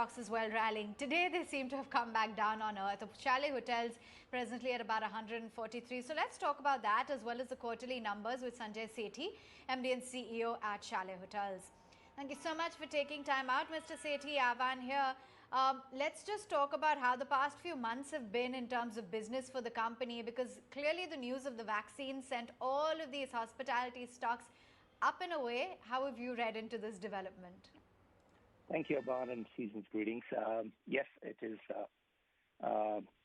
Stocks as well rallying. Today they seem to have come back down on earth. Chalet Hotels presently at about 143. So let's talk about that as well as the quarterly numbers with Sanjay Sethi, MD and CEO at Chalet Hotels. Thank you so much for taking time out, Mr. Sethi. Avan here. Let's just talk about how the past few months have been in terms of business for the company, because clearly the news of the vaccine sent all of these hospitality stocks up and away. How have you read into this development? Thank you, Aban, and season's greetings. Yes, it is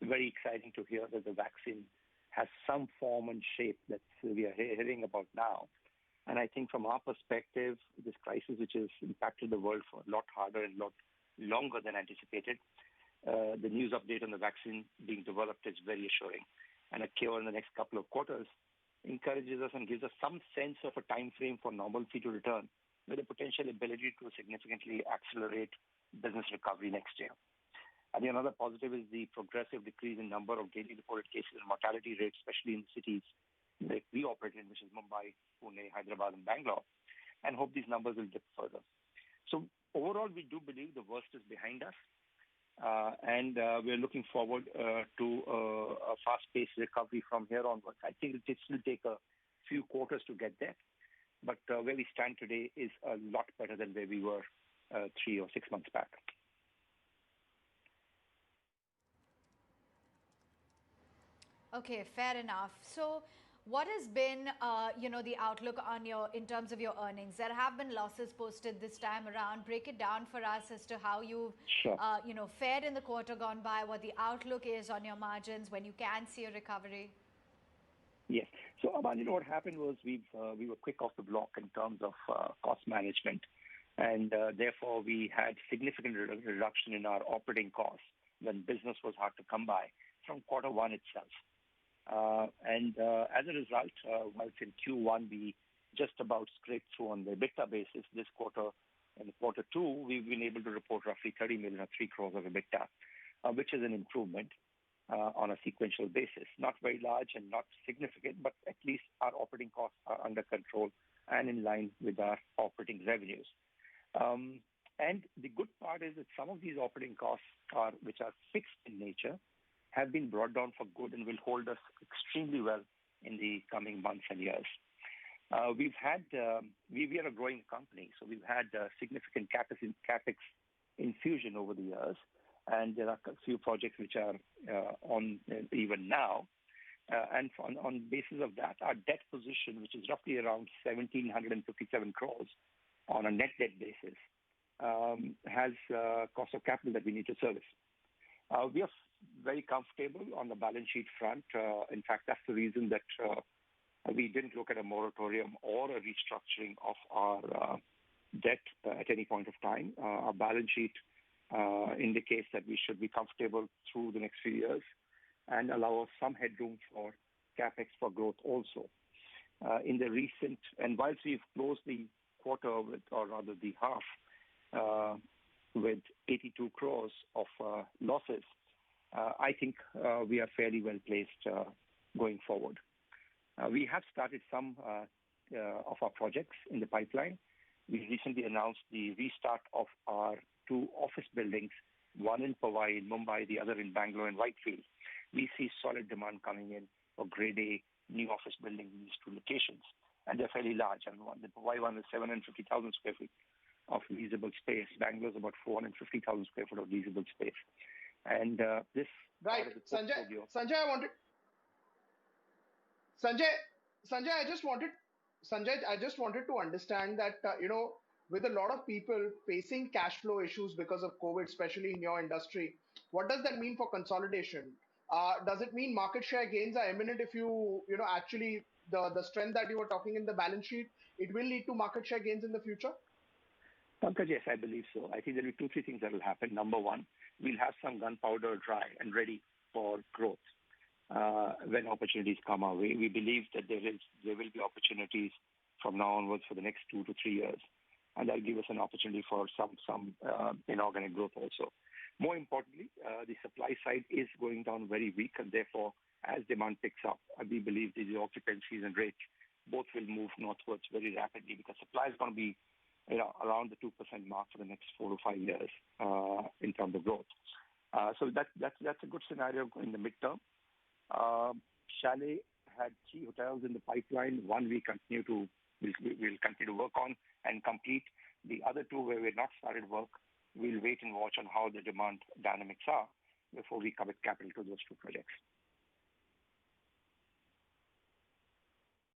very exciting to hear that the vaccine has some form and shape that we are hearing about now. And I think from our perspective, this crisis, which has impacted the world for a lot harder and a lot longer than anticipated, the news update on the vaccine being developed is very assuring. And a cure in the next couple of quarters encourages us and gives us some sense of a time frame for normalcy to return, with a potential ability to significantly accelerate business recovery next year. I think another positive is the progressive decrease in number of daily reported cases and mortality rates, especially in the cities that we operate in, which is Mumbai, Pune, Hyderabad, and Bangalore, and hope these numbers will dip further. So overall, we do believe the worst is behind us, and we're looking forward to a fast-paced recovery from here onwards. I think it will take a few quarters to get there, but where we stand today is a lot better than where we were 3 or 6 months back. Okay, fair enough. So what has been, the outlook on in terms of your earnings? There have been losses posted this time around. Break it down for us as to how you've, Sure. fared in the quarter gone by, what the outlook is on your margins, when you can see a recovery. Yes. So, Aman, what happened was we were quick off the block in terms of cost management, and therefore we had significant reduction in our operating costs when business was hard to come by from quarter one itself. And as a result, whilst in Q1 we just about scraped through on the EBITDA basis, this quarter and quarter two, we've been able to report roughly 30 million or 3 crores of EBITDA, which is an improvement on a sequential basis. Not very large and not significant, but at least our operating costs are under control and in line with our operating revenues. And the good part is that some of these operating costs, which are fixed in nature, have been brought down for good and will hold us extremely well in the coming months and years. We are a growing company, so we've had significant capex infusion over the years, and there are a few projects which are on even now. And on basis of that, our debt position, which is roughly around 1,757 crores on a net debt basis, has cost of capital that we need to service. We are very comfortable on the balance sheet front. In fact, that's the reason that we didn't look at a moratorium or a restructuring of our debt at any point of time. Our balance sheet indicates that we should be comfortable through the next few years and allow us some headroom for capex for growth also. In the recent, and whilst we've closed the quarter with, or rather the half, with 82 crores of losses, I think we are fairly well placed going forward. We have started some of our projects in the pipeline. We recently announced the restart of our 2 office buildings, one in Powai in Mumbai, the other in Bangalore and Whitefield. We see solid demand coming in for grade A new office buildings in these 2 locations, and they're fairly large. And the Powai one is 750,000 square feet of leasable space. Bangalore is about 450,000 square feet of leasable space. And this right, part of the portfolio. Sanjay, I just wanted to understand that, with a lot of people facing cash flow issues because of COVID, especially in your industry, what does that mean for consolidation? Does it mean market share gains are imminent if actually the strength that you were talking in the balance sheet, it will lead to market share gains in the future? Pankaj, yes, I believe so. I think there will be 2, 3 things that will happen. Number one, we'll have some gunpowder dry and ready for growth when opportunities come our way. We believe that there will be opportunities from now onwards for the next 2 to 3 years, and that'll give us an opportunity for some inorganic growth also. More importantly, the supply side is going down very weak, and therefore, as demand picks up, we believe the occupancies and rates both will move northwards very rapidly, because supply is going to be around the 2% mark for the next 4 to 5 years in terms of growth. So that's a good scenario in the midterm. Chalet had 3 hotels in the pipeline. One we'll continue to work on and complete. The other 2 where we've not started work, we'll wait and watch on how the demand dynamics are before we commit capital to those 2 projects.